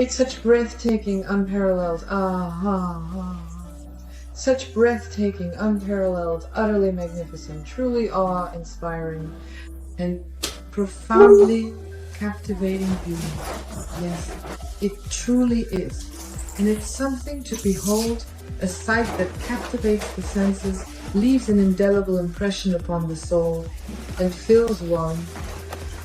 It's such breathtaking, unparalleled, such breathtaking, unparalleled, utterly magnificent, truly awe-inspiring, and profoundly captivating beauty. Yes, it truly is. And it's something to behold, a sight that captivates the senses, leaves an indelible impression upon the soul, and fills one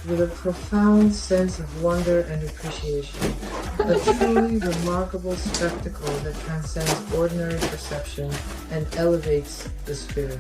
with a profound sense of wonder and appreciation. A truly remarkable spectacle that transcends ordinary perception and elevates the spirit.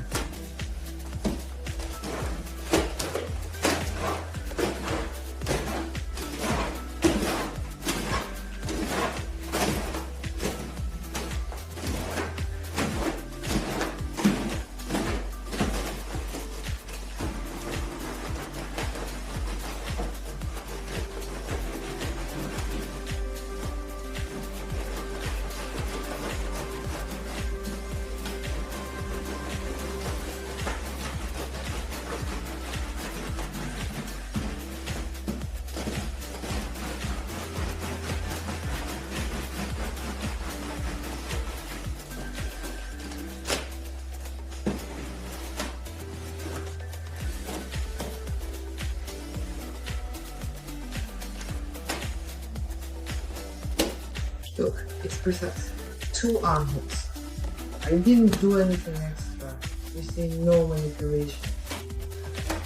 Look, it's precise. 2 armholes. I didn't do anything extra. You see, no manipulation.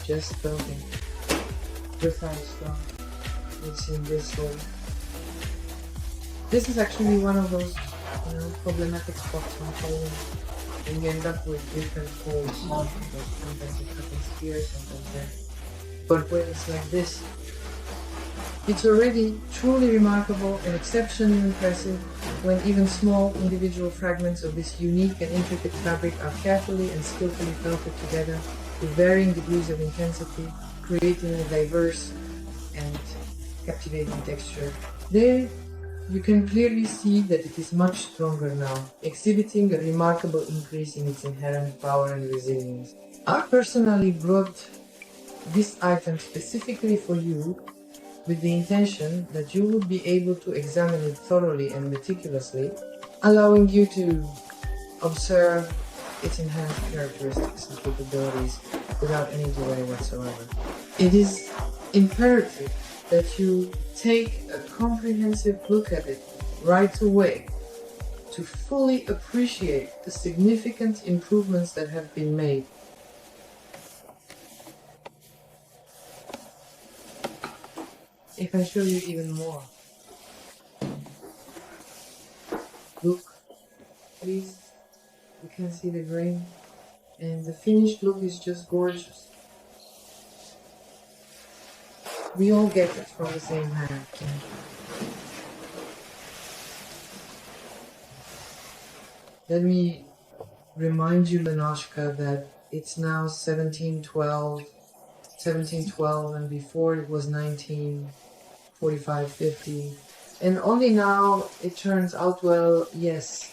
Just building. Precise done. It's in this hole. This is actually one of those, problematic spots on folding. And you end up with different holes. Sometimes it happens here, sometimes there. But when it's like this, it's already truly remarkable and exceptionally impressive when even small individual fragments of this unique and intricate fabric are carefully and skillfully felted together with varying degrees of intensity, creating a diverse and captivating texture. There, you can clearly see that it is much stronger now, exhibiting a remarkable increase in its inherent power and resilience. I personally brought this item specifically for you with the intention that you would be able to examine it thoroughly and meticulously, allowing you to observe its inherent characteristics and capabilities without any delay whatsoever. It is imperative that you take a comprehensive look at it right away to fully appreciate the significant improvements that have been made. If I show you even more, look, please, you can see the grain, and the finished look is just gorgeous. We all get it from the same hand. Let me remind you, Lenoshka, that it's now 1712, and before it was 1945, 50. And only now it turns out well, yes,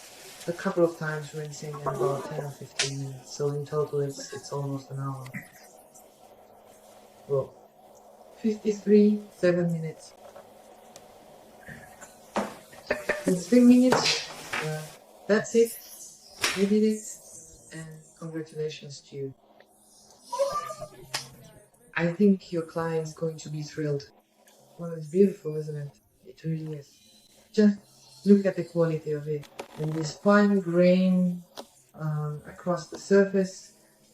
a couple of times rinsing in about 10 or 15 minutes. So in total it's almost an hour. Well, 7 minutes. In 3 minutes, that's it. We did it, and congratulations to you. I think your client's going to be thrilled. Well, it's beautiful, isn't it? It really is. Just look at the quality of it. And this fine grain across the surface,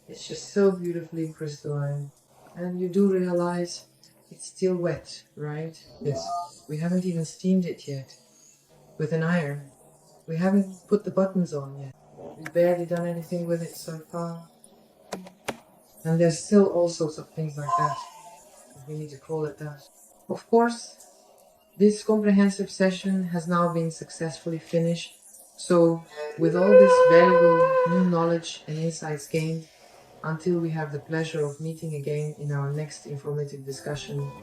it's just so beautifully crystalline. And you do realize it's still wet, right? Yes. We haven't even steamed it yet with an iron. We haven't put the buttons on yet. We've barely done anything with it so far. And there's still all sorts of things like that. We need to call it that. Of course, this comprehensive session has now been successfully finished. So, with all this valuable new knowledge and insights gained, until we have the pleasure of meeting again in our next informative discussion,